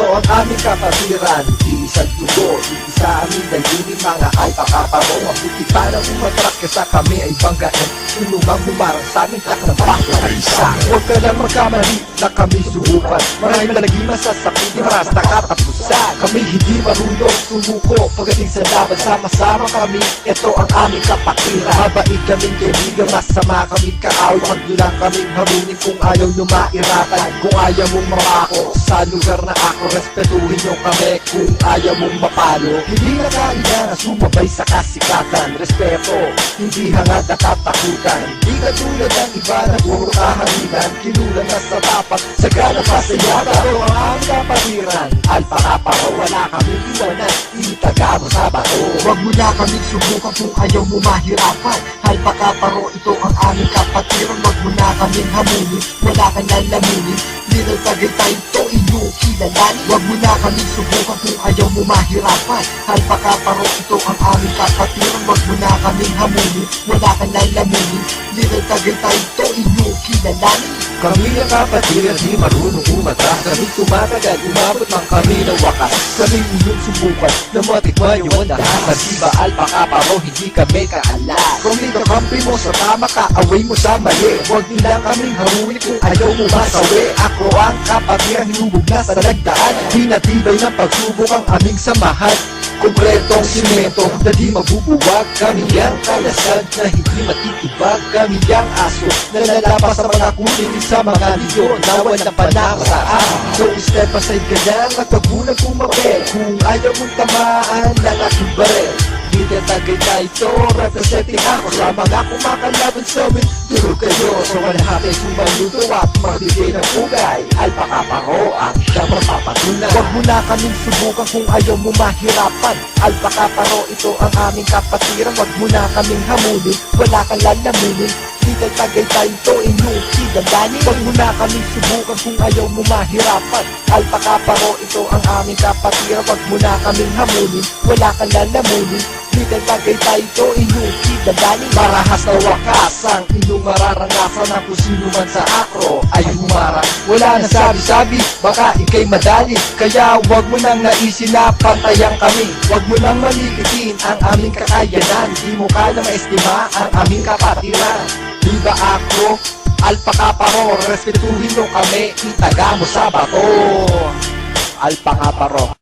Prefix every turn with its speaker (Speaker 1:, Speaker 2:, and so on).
Speaker 1: Ito ang aming kapatiran, di isang dugo, di sa amin dayunin mga alpakaparo. Mabuti pa na umatrak kesa kami ay banggaan. Inumang bumarang sa amin kakabak na isa. Huwag ka lang magkamali na kami subukan. Maraming malaging masasakit, di maras na katapusan. Kami hindi marunong sumuko, pagdating sa laban sama-sama kami. Ito ang aming kapatiran. Mabait kaming kaibigan, masama kaming kaaway. Huwag nyo lang kaming harunin kung ayaw nyo mairapan. Kung ayaw mong mamako sa lugar na ako, respetuhin nyo kami. Kung ayaw mong mapalo, hindi na kaya na sumabay sa kasikatan. Respeto, hindi hangad na katakutan. Hindi ka tulad ng iba na puro kahanginan. Kinulan na sa tapat, sagana pa sa yata. Pero ang aming kapatiran, alpakaparo, wala kaming iwanan. Itaga mo sa bato.
Speaker 2: Huwag mo na kaming subukan kung ayaw mo mahirapan. Alpakaparo, ito ang aming kapatiran. Huwag mo na kaming hamunin, wala kang lalamunin. Little Tagaytay, ito inyong kilalanin. Huwag mo na kaming subukan kung ayaw mo mahirapan. Alpakaparo, ito ang aming kapatiran. Huwag mo na kaming hamunin, wala kang lalamunin. Little Tagaytay, ito inyong kilalanin.
Speaker 1: Kami ang kapatiran, di marunong umatras. Kami tumatagal, umabot man kami ng wakas. Kami inyong subukan na matikman yung lahat. Kasi ba alpakaparo, hindi kami kaalas. Kung kakampi mo sa tama ka, away mo sa mali. Huwag nilang kaming harunin kung ayaw mo masawi. Ako ang kapatiran, hinubog na sa nagdaan. Pinatibay ng pagsubok ang aming samahan. Kompletong simento na di mabubuwag. Kami ang kalasag na hindi matitibag. Kami ang aso na lalapas sa mga kuling sa mga liyo na walang panakasaan. So step aside ka lang at wag mo nang kumapel. Kung ayaw mong tamaan ng aking barel. Little Tagaytay ito, representing ako sa mga kumakalaban sa amin. Durog kayo sa walahati sumaluto at magbigay ng pugay. Alpakaparo ang siyang mapapatunay. Huwag mo na kaming subukan kung ayaw mo mahirapan. Alpakaparo, ito ang aming kapatiran. Huwag mo na kaming hamunin, wala kang lalamunin. Little Tagaytay ito, inyong kilalanin. Huwag mo na kaming subukan kung ayaw mo mahirapan. Alpakaparo, ito ang aming kapatiran. Huwag mo na kaming hamunin, wala kang lalamunin. Little Tagaytay ito, inyong kilalanin. Marahas na wakas ang inyong mararanasan na kung sino man sa akro ay humarang. Wala na sabi-sabi, baka ikay madali. Kaya huwag mo nang naisin na pantayan kami. Huwag mo nang maliitin ang aming kakayanan. Di mo kaya maestima ang aming kapatiran. Di ba akro, alpakaparo, respetuhin mo kami. Itaga mo sa bato. Alpakaparo.